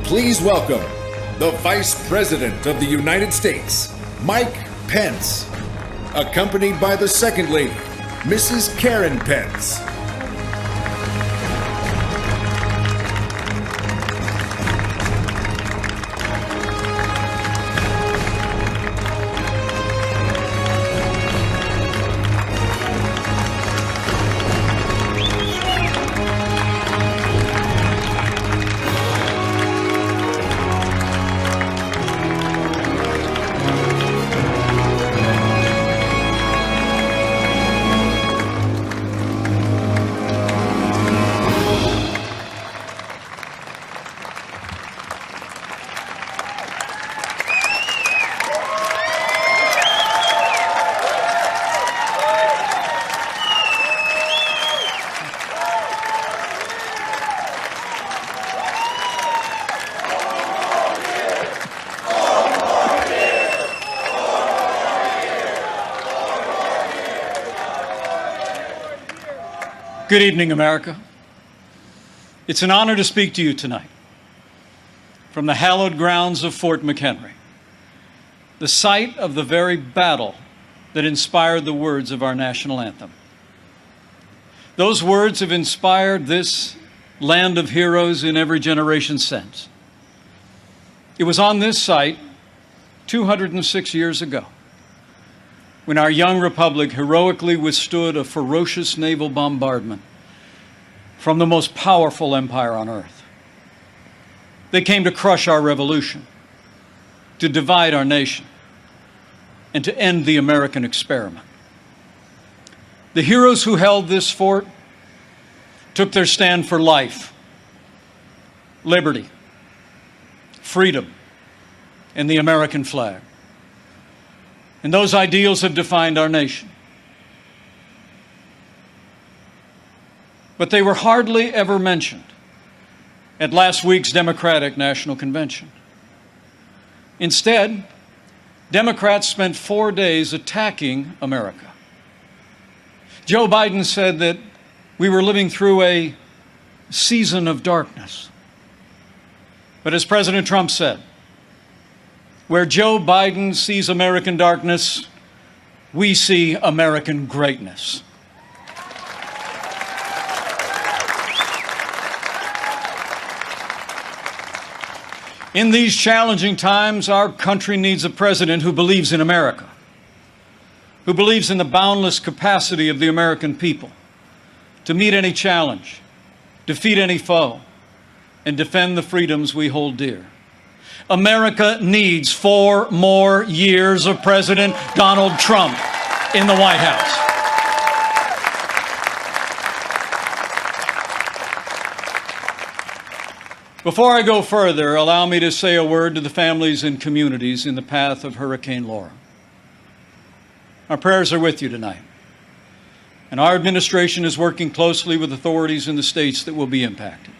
Please welcome the Vice President of the United States, Mike Pence, accompanied by the Second Lady, Mrs. Karen Pence. Good evening, America. It's an honor to speak to you tonight from the hallowed grounds of Fort McHenry, the site of the very battle that inspired the words of our national anthem. Those words have inspired this land of heroes in every generation since. It was on this site 206 years ago when our young republic heroically withstood a ferocious naval bombardment from the most powerful empire on earth. They came to crush our revolution, to divide our nation, and to end the American experiment. The heroes who held this fort took their stand for life, liberty, freedom, and the American flag. And those ideals have defined our nation. But they were hardly ever mentioned at last week's Democratic National Convention. Instead, Democrats spent 4 days attacking America. Joe Biden said that we were living through a season of darkness. But as President Trump said, where Joe Biden sees American darkness, we see American greatness. In these challenging times, our country needs a president who believes in America, who believes in the boundless capacity of the American people to meet any challenge, defeat any foe, and defend the freedoms we hold dear. America needs 4 more years of President Donald Trump in the White House. Before I go further, allow me to say a word to the families and communities in the path of Hurricane Laura. Our prayers are with you tonight, and our administration is working closely with authorities in the states that will be impacted.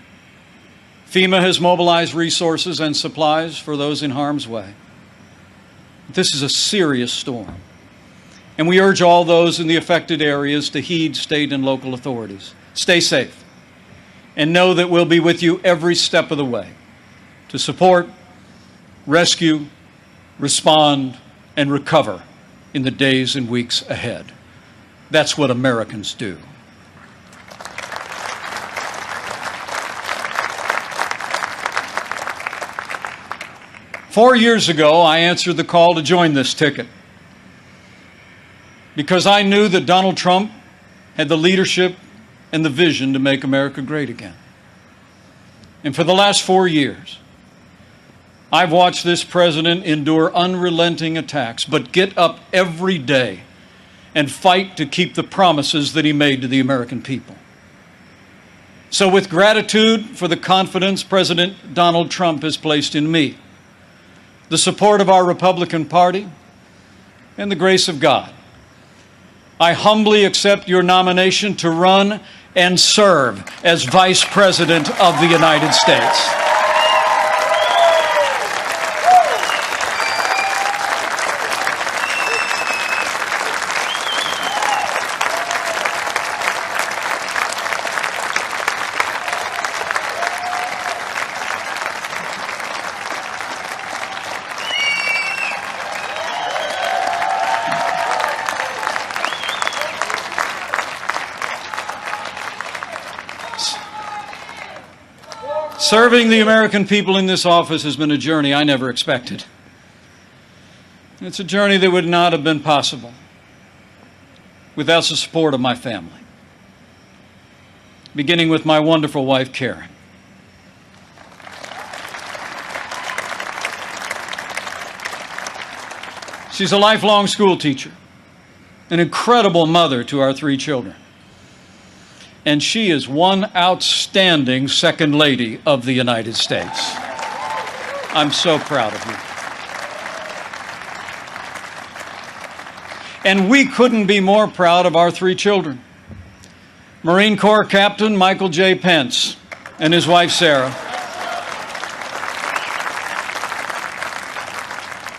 FEMA has mobilized resources and supplies for those in harm's way. This is a serious storm, and we urge all those in the affected areas to heed state and local authorities. Stay safe, and know that we'll be with you every step of the way to support, rescue, respond, and recover in the days and weeks ahead. That's what Americans do. Four years ago, I answered the call to join this ticket because I knew that Donald Trump had the leadership and the vision to make America great again. And for the last 4 years, I've watched this president endure unrelenting attacks, but get up every day and fight to keep the promises that he made to the American people. So with gratitude for the confidence President Donald Trump has placed in me, the support of our Republican Party, and the grace of God, I humbly accept your nomination to run and serve as Vice President of the United States. Serving the American people in this office has been a journey I never expected. It's a journey that would not have been possible without the support of my family, beginning with my wonderful wife, Karen. She's a lifelong school teacher, an incredible mother to our 3 children. And she is one outstanding Second Lady of the United States. I'm so proud of you. And we couldn't be more proud of our 3 children. Marine Corps Captain Michael J. Pence and his wife, Sarah.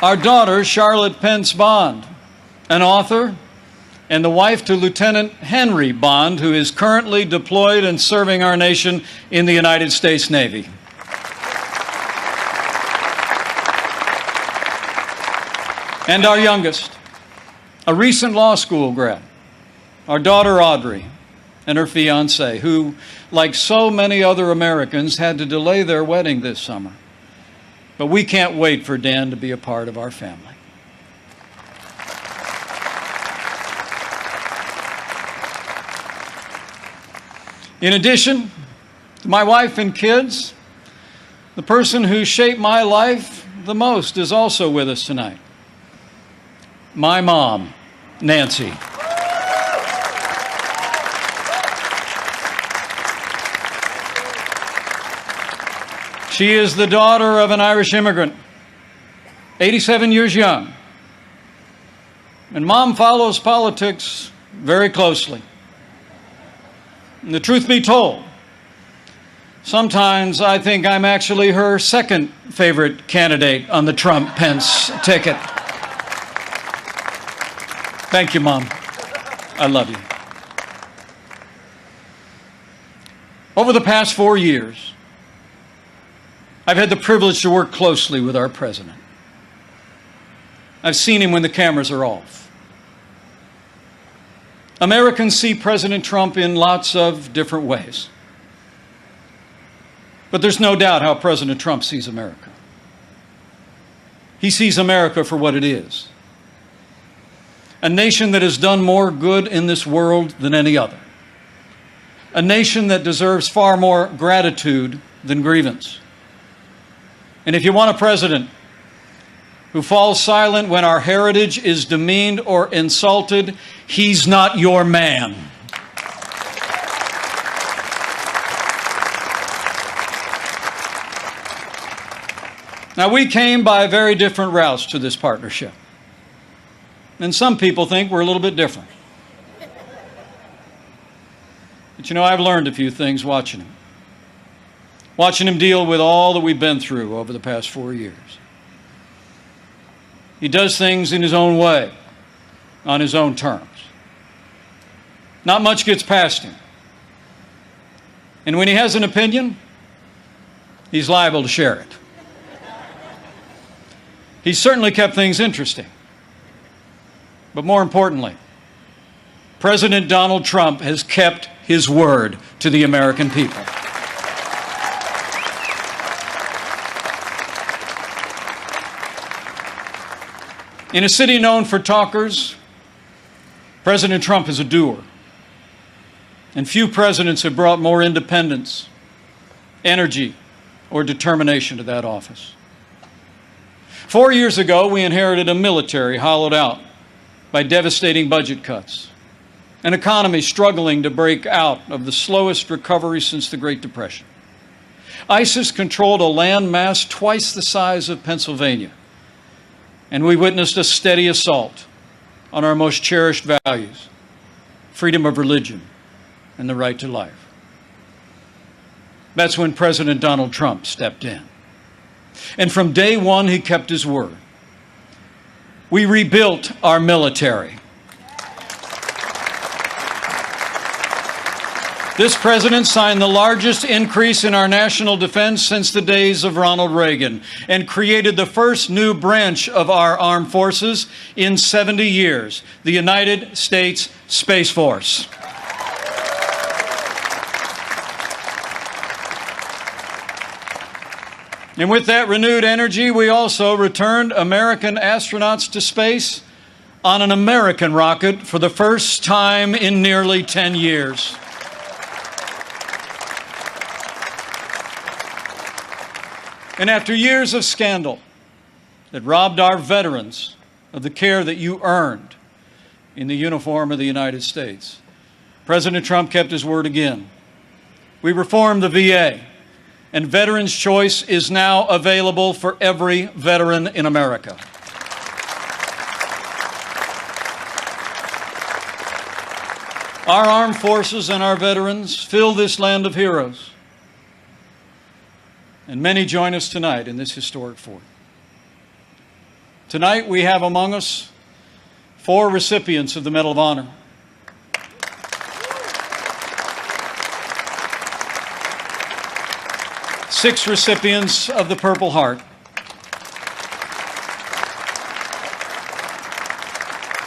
Our daughter, Charlotte Pence Bond, an author, and the wife to Lieutenant Henry Bond, who is currently deployed and serving our nation in the United States Navy. And our youngest, a recent law school grad, our daughter Audrey, and her fiancé, who, like so many other Americans, had to delay their wedding this summer. But we can't wait for Dan to be a part of our family. In addition to my wife and kids, the person who shaped my life the most is also with us tonight. My mom, Nancy. She is the daughter of an Irish immigrant, 87 years young. And Mom follows politics very closely. And the truth be told, sometimes I think I'm actually her second favorite candidate on the Trump-Pence ticket. Thank you, Mom. I love you. Over the past 4 years, I've had the privilege to work closely with our president. I've seen him when the cameras are off. Americans see President Trump in lots of different ways. But there's no doubt how President Trump sees America. He sees America for what it is. A nation that has done more good in this world than any other. A nation that deserves far more gratitude than grievance. And if you want a president who falls silent when our heritage is demeaned or insulted, he's not your man. Now, we came by very different routes to this partnership. And some people think we're a little bit different. But you know, I've learned a few things watching him. Watching him deal with all that we've been through over the past 4 years. He does things in his own way, on his own terms. Not much gets past him. And when he has an opinion, he's liable to share it. He's certainly kept things interesting. But more importantly, President Donald Trump has kept his word to the American people. In a city known for talkers, President Trump is a doer. And few presidents have brought more independence, energy, or determination to that office. 4 years ago, we inherited a military hollowed out by devastating budget cuts, an economy struggling to break out of the slowest recovery since the Great Depression. ISIS controlled a land mass twice the size of Pennsylvania, and we witnessed a steady assault on our most cherished values, freedom of religion and the right to life. That's when President Donald Trump stepped in. And from day one, he kept his word. We rebuilt our military. This president signed the largest increase in our national defense since the days of Ronald Reagan and created the first new branch of our armed forces in 70 years, the United States Space Force. And with that renewed energy, we also returned American astronauts to space on an American rocket for the first time in nearly 10 years. And after years of scandal that robbed our veterans of the care that you earned in the uniform of the United States, President Trump kept his word again. We reformed the VA, and Veterans Choice is now available for every veteran in America. Our armed forces and our veterans fill this land of heroes, and many join us tonight in this historic fort. Tonight we have among us 4 recipients of the Medal of Honor. Six recipients of the Purple Heart.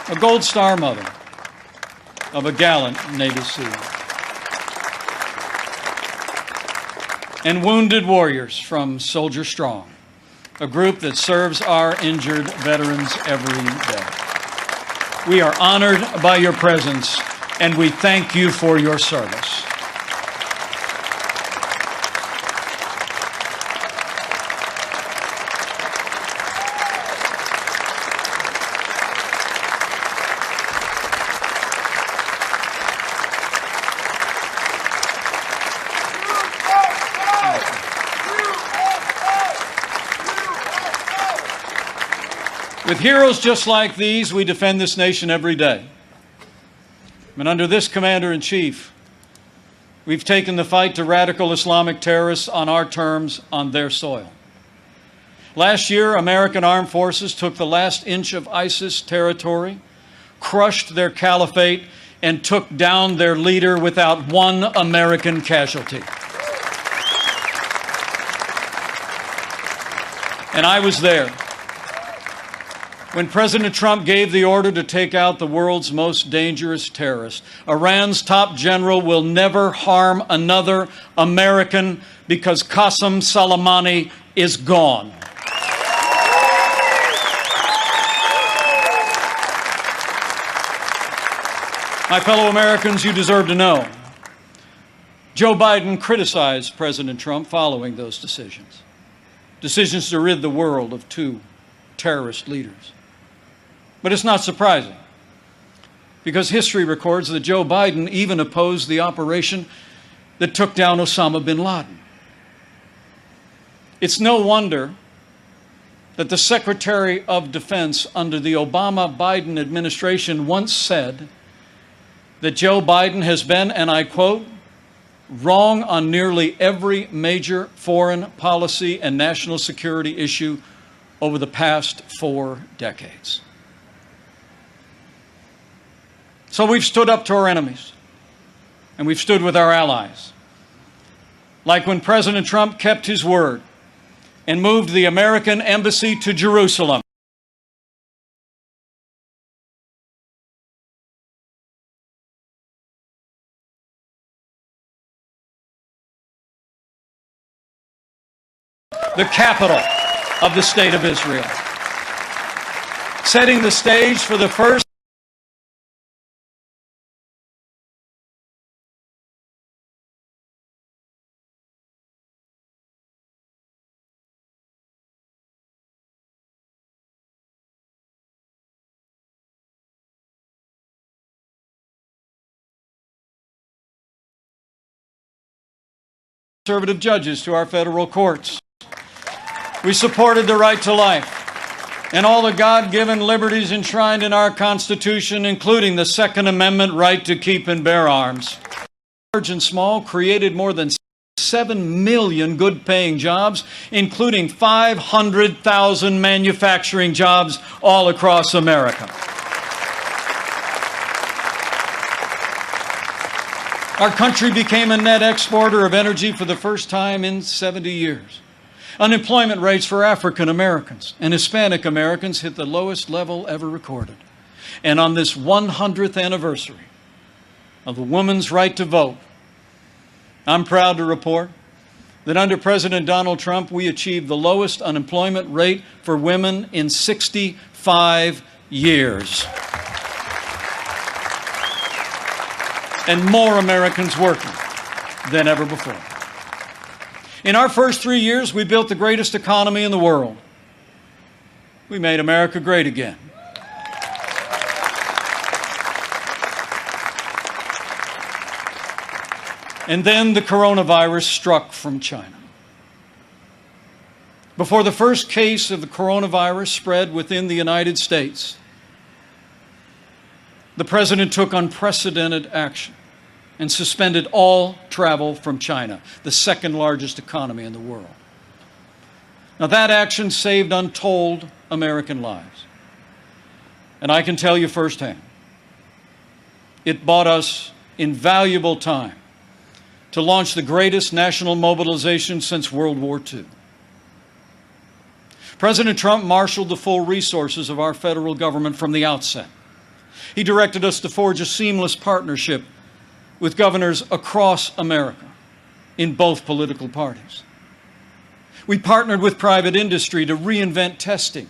A Gold Star mother of a gallant Navy SEAL. And wounded warriors from Soldier Strong, a group that serves our injured veterans every day. We are honored by your presence, and we thank you for your service. With heroes just like these, we defend this nation every day. And under this Commander-in-Chief, we've taken the fight to radical Islamic terrorists on our terms, on their soil. Last year, American armed forces took the last inch of ISIS territory, crushed their caliphate, and took down their leader without one American casualty. And I was there when President Trump gave the order to take out the world's most dangerous terrorist. Iran's top general will never harm another American because Qasem Soleimani is gone. My fellow Americans, you deserve to know. Joe Biden criticized President Trump following those decisions. Decisions to rid the world of 2 terrorist leaders. But it's not surprising, because history records that Joe Biden even opposed the operation that took down Osama bin Laden. It's no wonder that the Secretary of Defense under the Obama-Biden administration once said that Joe Biden has been, and I quote, wrong on nearly every major foreign policy and national security issue over the past 4 decades. So we've stood up to our enemies, and we've stood with our allies. Like when President Trump kept his word and moved the American embassy to Jerusalem. The capital of the State of Israel, setting the stage for the first conservative judges to our federal courts. We supported the right to life and all the God-given liberties enshrined in our Constitution, including the Second Amendment right to keep and bear arms. Large and small, created more than 7 million good-paying jobs, including 500,000 manufacturing jobs all across America. Our country became a net exporter of energy for the first time in 70 years. Unemployment rates for African Americans and Hispanic Americans hit the lowest level ever recorded. And on this 100th anniversary of the woman's right to vote, I'm proud to report that under President Donald Trump, we achieved the lowest unemployment rate for women in 65 years. And more Americans working than ever before. In our first 3 years, we built the greatest economy in the world. We made America great again. And then the coronavirus struck from China. Before the first case of the coronavirus spread within the United States, the President took unprecedented action and suspended all travel from China, the second largest economy in the world. Now, that action saved untold American lives. And I can tell you firsthand, it bought us invaluable time to launch the greatest national mobilization since World War II. President Trump marshaled the full resources of our federal government from the outset. He directed us to forge a seamless partnership with governors across America in both political parties. We partnered with private industry to reinvent testing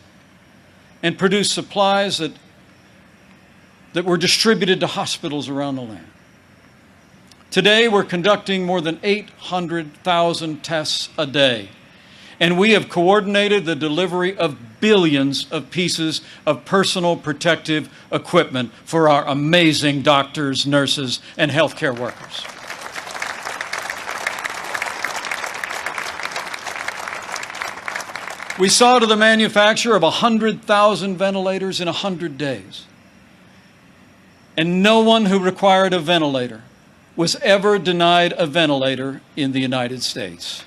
and produce supplies that were distributed to hospitals around the land. Today, we're conducting more than 800,000 tests a day, and we have coordinated the delivery of billions of pieces of personal protective equipment for our amazing doctors, nurses, and healthcare workers. We saw to the manufacture of 100,000 ventilators in 100 days. And no one who required a ventilator was ever denied a ventilator in the United States.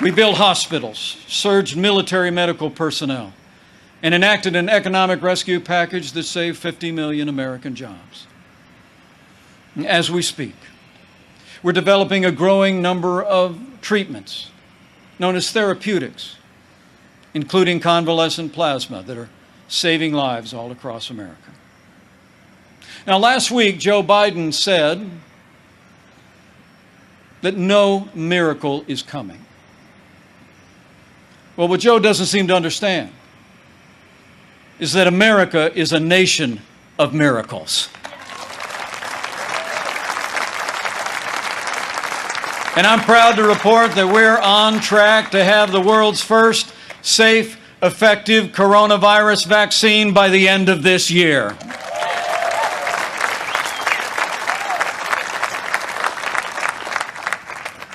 We built hospitals, surged military medical personnel, and enacted an economic rescue package that saved 50 million American jobs. As we speak, we're developing a growing number of treatments known as therapeutics, including convalescent plasma, that are saving lives all across America. Now, last week, Joe Biden said that no miracle is coming. Well, what Joe doesn't seem to understand is that America is a nation of miracles. And I'm proud to report that we're on track to have the world's first safe, effective coronavirus vaccine by the end of this year.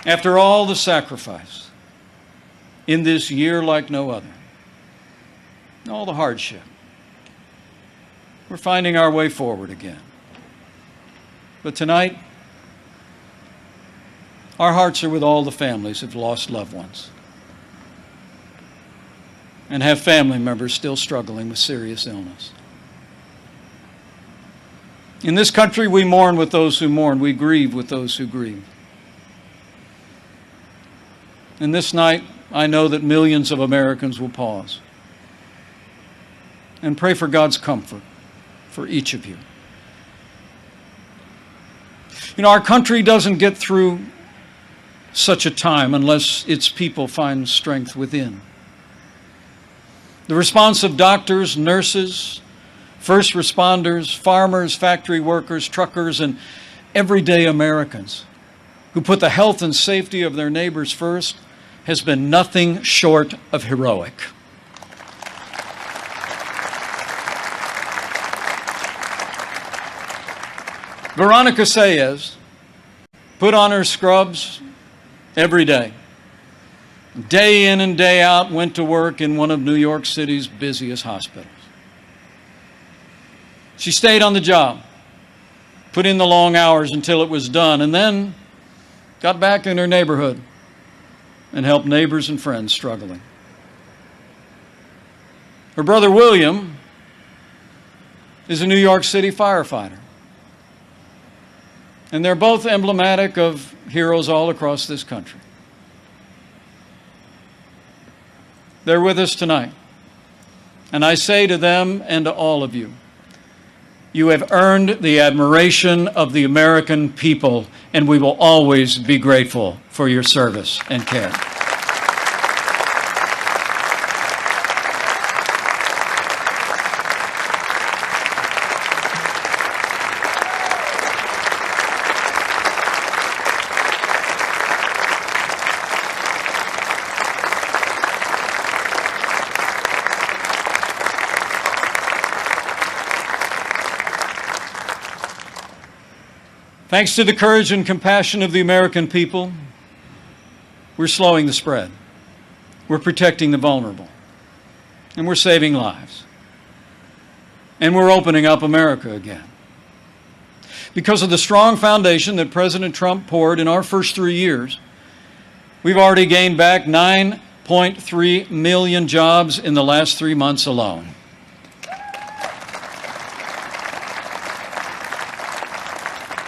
After all the sacrifice in this year like no other, all the hardship, we're finding our way forward again. But tonight, our hearts are with all the families who've lost loved ones and have family members still struggling with serious illness. In this country, we mourn with those who mourn. We grieve with those who grieve. And this night, I know that millions of Americans will pause and pray for God's comfort for each of you. You know, our country doesn't get through such a time unless its people find strength within. The response of doctors, nurses, first responders, farmers, factory workers, truckers, and everyday Americans who put the health and safety of their neighbors first has been nothing short of heroic. Veronica Sayez put on her scrubs every day. Day in and day out, went to work in one of New York City's busiest hospitals. She stayed on the job, put in the long hours until it was done, and then got back in her neighborhood and helped neighbors and friends struggling. Her brother William is a New York City firefighter. And they're both emblematic of heroes all across this country. They're with us tonight. And I say to them and to all of you, You have earned the admiration of the American people, and we will always be grateful for your service and care. Thanks to the courage and compassion of the American people, we're slowing the spread. We're protecting the vulnerable. And we're saving lives. And we're opening up America again. Because of the strong foundation that President Trump poured in our first 3 years, we've already gained back 9.3 million jobs in the last 3 months alone.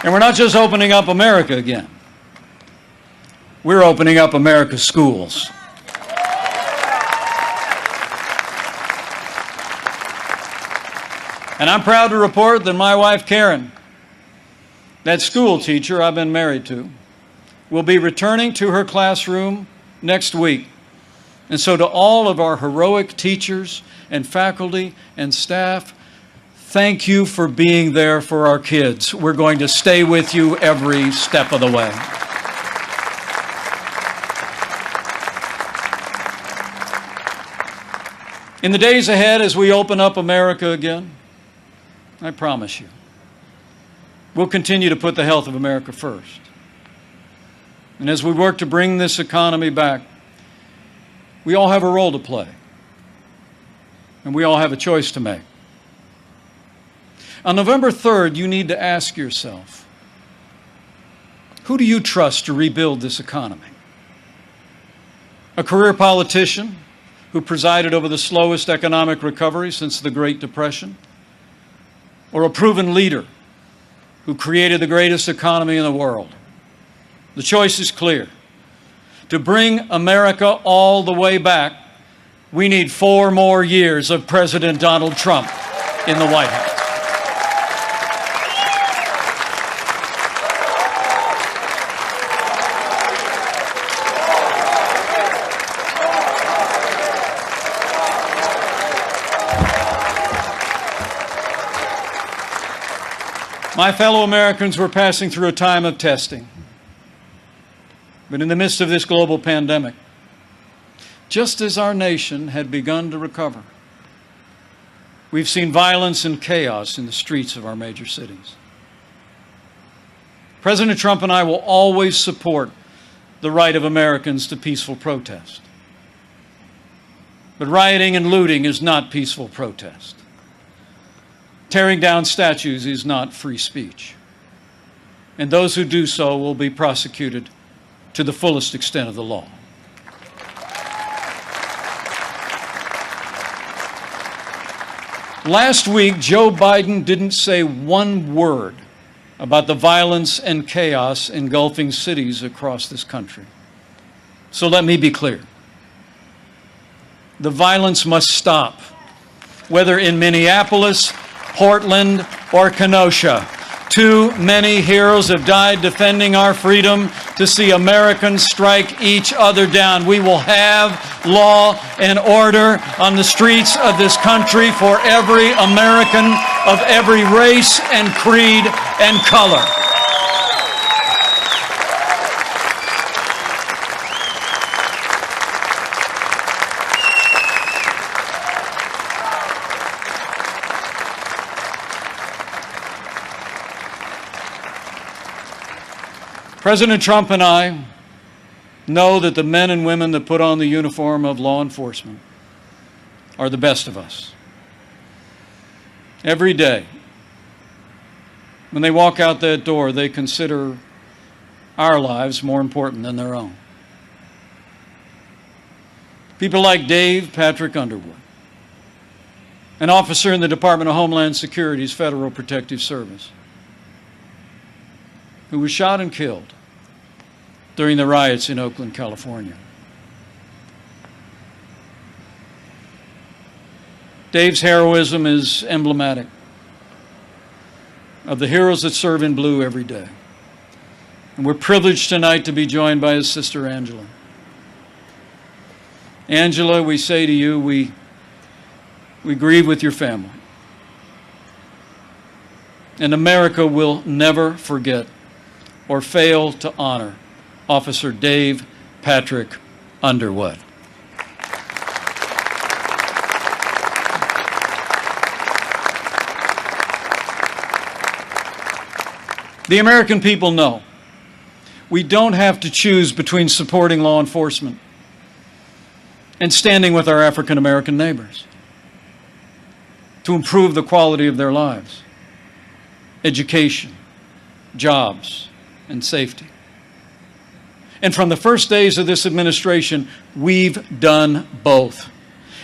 And we're not just opening up America again. We're opening up America's schools. And I'm proud to report that my wife, Karen, that school teacher I've been married to, will be returning to her classroom next week. And so to all of our heroic teachers and faculty and staff, thank you for being there for our kids. We're going to stay with you every step of the way. In the days ahead, as we open up America again, I promise you, we'll continue to put the health of America first. And as we work to bring this economy back, we all have a role to play. And we all have a choice to make. On November 3rd, you need to ask yourself, who do you trust to rebuild this economy? A career politician who presided over the slowest economic recovery since the Great Depression? Or a proven leader who created the greatest economy in the world? The choice is clear. To bring America all the way back, we need 4 more years of President Donald Trump in the White House. My fellow Americans, we're passing through a time of testing. But in the midst of this global pandemic, just as our nation had begun to recover, we've seen violence and chaos in the streets of our major cities. President Trump and I will always support the right of Americans to peaceful protest. But rioting and looting is not peaceful protest. Tearing down statues is not free speech. And those who do so will be prosecuted to the fullest extent of the law. Last week, Joe Biden didn't say one word about the violence and chaos engulfing cities across this country. So let me be clear. The violence must stop, whether in Minneapolis, Portland, or Kenosha. Too many heroes have died defending our freedom to see Americans strike each other down. We will have law and order on the streets of this country for every American of every race and creed and color. President Trump and I know that the men and women that put on the uniform of law enforcement are the best of us. Every day, when they walk out that door, they consider our lives more important than their own. People like Dave Patrick Underwood, an officer in the Department of Homeland Security's Federal Protective Service, who was shot and killed during the riots in Oakland, California. Dave's heroism is emblematic. of the heroes that serve in blue every day. And we're privileged tonight to be joined by his sister, Angela. Angela, we say to you, we grieve with your family. And America will never forget or fail to honor Officer Dave Patrick Underwood. The American people know we don't have to choose between supporting law enforcement and standing with our African American neighbors to improve the quality of their lives, education, jobs, and safety. And from the first days of this administration, we've done both.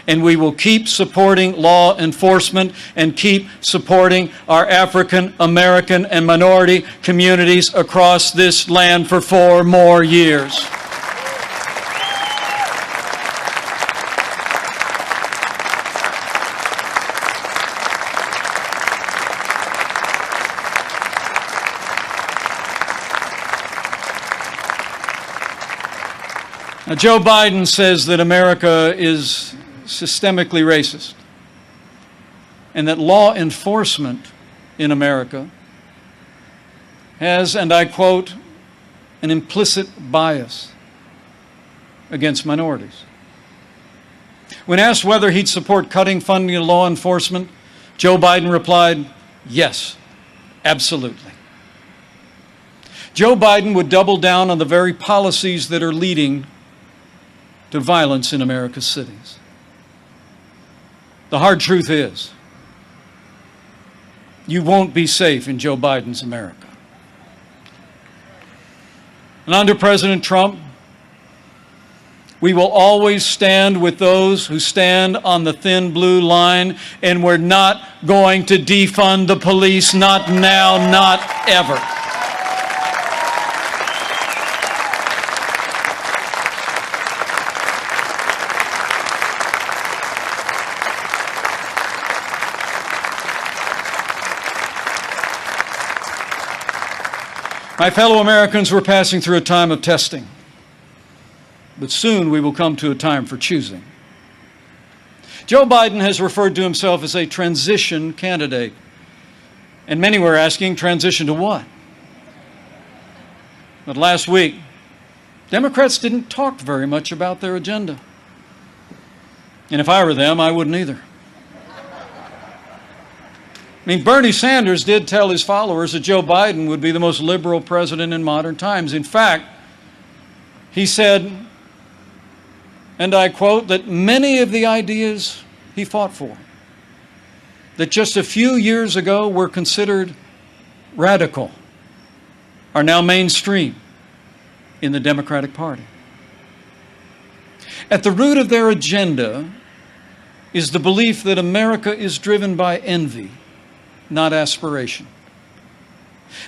And we will keep supporting law enforcement and keep supporting our African American and minority communities across this land for 4 more years. Now, Joe Biden says that America is systemically racist and that law enforcement in America has, and I quote, an implicit bias against minorities. When asked whether he'd support cutting funding to law enforcement, Joe Biden replied, yes, absolutely. Joe Biden would double down on the very policies that are leading to violence in America's cities. The hard truth is, you won't be safe in Joe Biden's America. And under President Trump, we will always stand with those who stand on the thin blue line, and we're not going to defund the police, not now, not ever. My fellow Americans, we're passing through a time of testing, but soon we will come to a time for choosing. Joe Biden has referred to himself as a transition candidate, and many were asking, transition to what? But last week, Democrats didn't talk very much about their agenda. And if I were them, I wouldn't either. I mean, Bernie Sanders did tell his followers that Joe Biden would be the most liberal president in modern times. In fact, he said, and I quote, that many of the ideas he fought for, that just a few years ago were considered radical, are now mainstream in the Democratic Party. At the root of their agenda is the belief that America is driven by envy, not aspiration.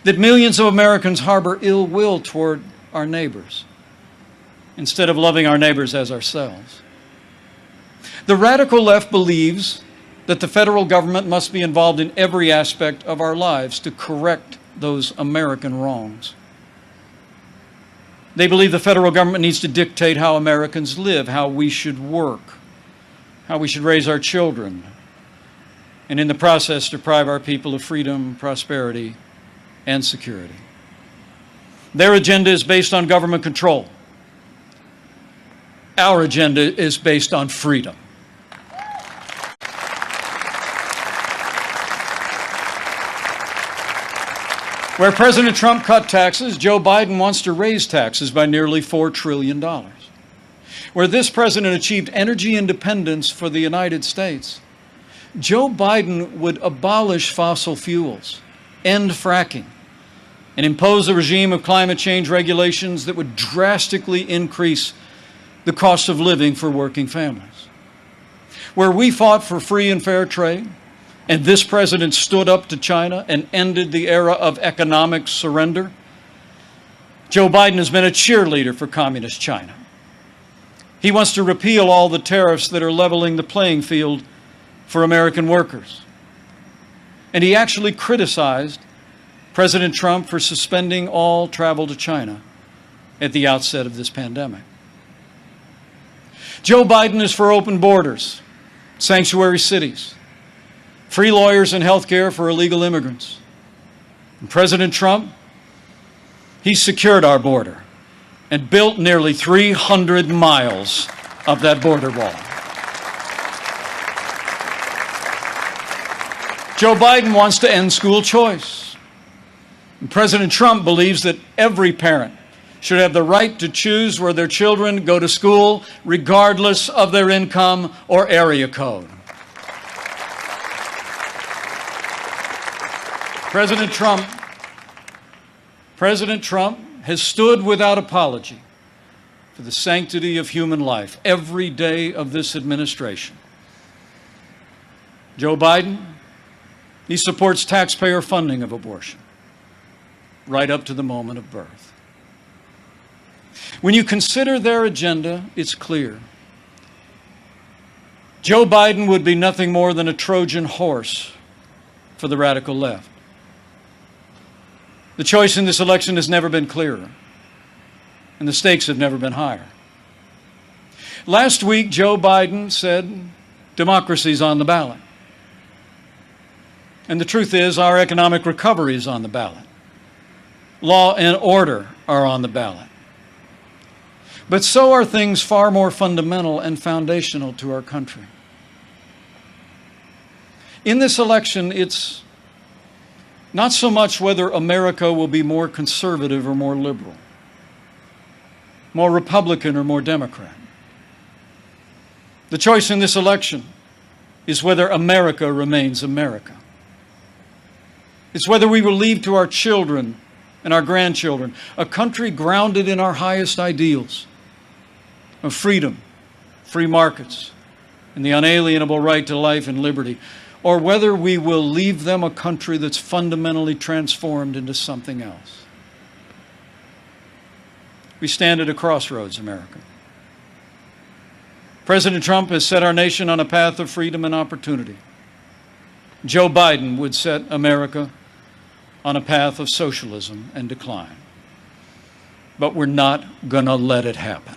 That millions of Americans harbor ill will toward our neighbors instead of loving our neighbors as ourselves. The radical left believes that the federal government must be involved in every aspect of our lives to correct those American wrongs. They believe the federal government needs to dictate how Americans live, how we should work, how we should raise our children, and in the process deprive our people of freedom, prosperity, and security. Their agenda is based on government control. Our agenda is based on freedom. Where President Trump cut taxes, Joe Biden wants to raise taxes by nearly $4 trillion. Where this president achieved energy independence for the United States, Joe Biden would abolish fossil fuels, end fracking, and impose a regime of climate change regulations that would drastically increase the cost of living for working families. Where we fought for free and fair trade, and this president stood up to China and ended the era of economic surrender, Joe Biden has been a cheerleader for communist China. He wants to repeal all the tariffs that are leveling the playing field for American workers. And he actually criticized President Trump for suspending all travel to China at the outset of this pandemic. Joe Biden is for open borders, sanctuary cities, free lawyers and health care for illegal immigrants. And President Trump, he secured our border and built nearly 300 miles of that border wall. Joe Biden wants to end school choice. And President Trump believes that every parent should have the right to choose where their children go to school, regardless of their income or area code. President Trump has stood without apology for the sanctity of human life every day of this administration. Joe Biden, he supports taxpayer funding of abortion right up to the moment of birth. When you consider their agenda, it's clear. Joe Biden would be nothing more than a Trojan horse for the radical left. The choice in this election has never been clearer, and the stakes have never been higher. Last week, Joe Biden said democracy's on the ballot. And the truth is, our economic recovery is on the ballot. Law and order are on the ballot. But so are things far more fundamental and foundational to our country. In this election, it's not so much whether America will be more conservative or more liberal, more Republican or more Democrat. The choice in this election is whether America remains America. It's whether we will leave to our children and our grandchildren a country grounded in our highest ideals of freedom, free markets, and the unalienable right to life and liberty, or whether we will leave them a country that's fundamentally transformed into something else. We stand at a crossroads, America. President Trump has set our nation on a path of freedom and opportunity. Joe Biden would set America on a path of socialism and decline. But we're not going to let it happen.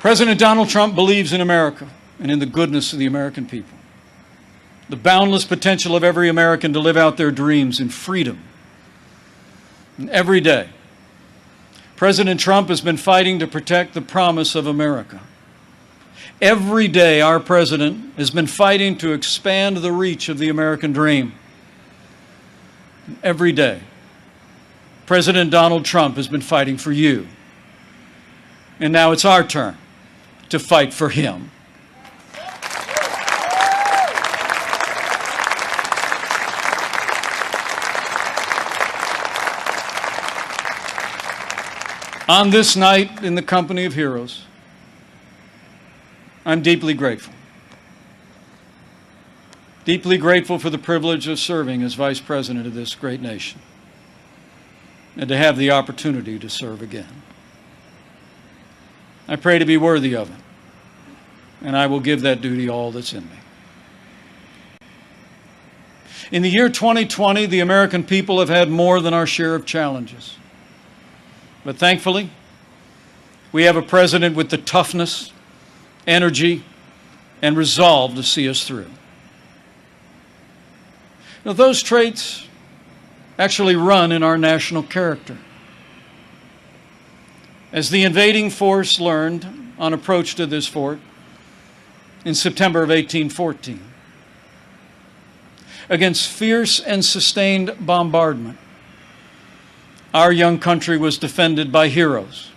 President Donald Trump believes in America and in the goodness of the American people, the boundless potential of every American to live out their dreams in freedom. And every day, President Trump has been fighting to protect the promise of America. Every day, our president has been fighting to expand the reach of the American dream. And every day, President Donald Trump has been fighting for you. And now it's our turn to fight for him. On this night, in the company of heroes, I'm deeply grateful. Deeply grateful for the privilege of serving as Vice President of this great nation and to have the opportunity to serve again. I pray to be worthy of it, and I will give that duty all that's in me. In the year 2020, the American people have had more than our share of challenges. But thankfully, we have a president with the toughness, energy, and resolve to see us through. Now, those traits actually run in our national character. As the invading force learned on approach to this fort in September of 1814, against fierce and sustained bombardment, our young country was defended by heroes,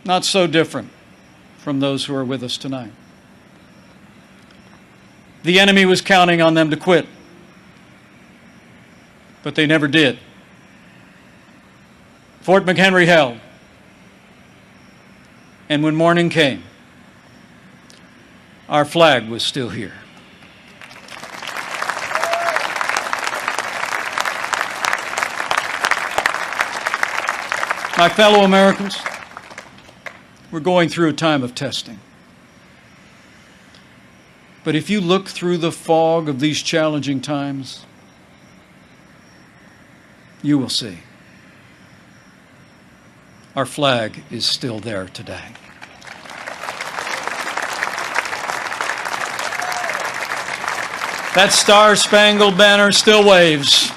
not so different from those who are with us tonight. The enemy was counting on them to quit, but they never did. Fort McHenry held, and when morning came, our flag was still here. My fellow Americans, we're going through a time of testing. But if you look through the fog of these challenging times, you will see our flag is still there today. That star-spangled banner still waves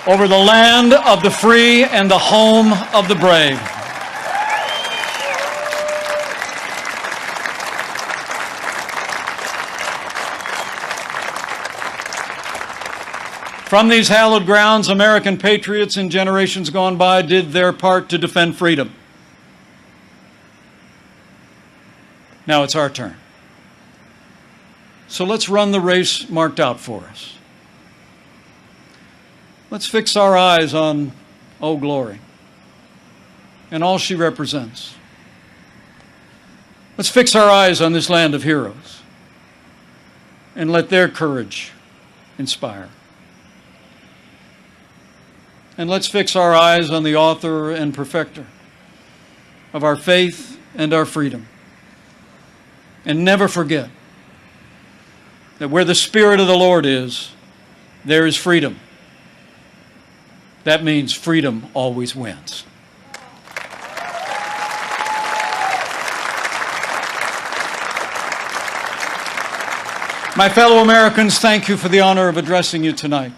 over the land of the free and the home of the brave. From these hallowed grounds, American patriots in generations gone by did their part to defend freedom. Now it's our turn. So let's run the race marked out for us. Let's fix our eyes on Old Glory and all she represents. Let's fix our eyes on this land of heroes and let their courage inspire. And let's fix our eyes on the author and perfecter of our faith and our freedom. And never forget that where the Spirit of the Lord is, there is freedom. That means freedom always wins. My fellow Americans, thank you for the honor of addressing you tonight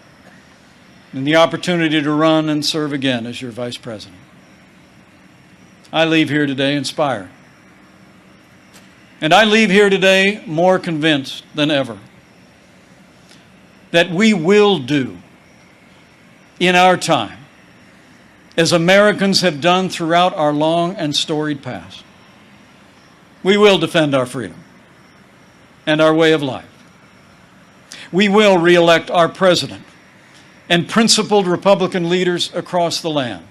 and the opportunity to run and serve again as your Vice President. I leave here today inspired. And I leave here today more convinced than ever that we will do in our time as Americans have done throughout our long and storied past. We will defend our freedom and our way of life. We will re-elect our president and principled Republican leaders across the land.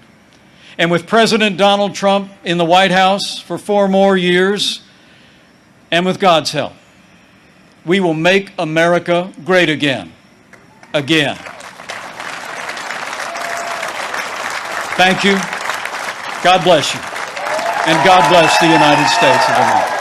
And with President Donald Trump in the White House for 4 more years, and with God's help, we will make America great again. Again. Thank you. God bless you. And God bless the United States of America.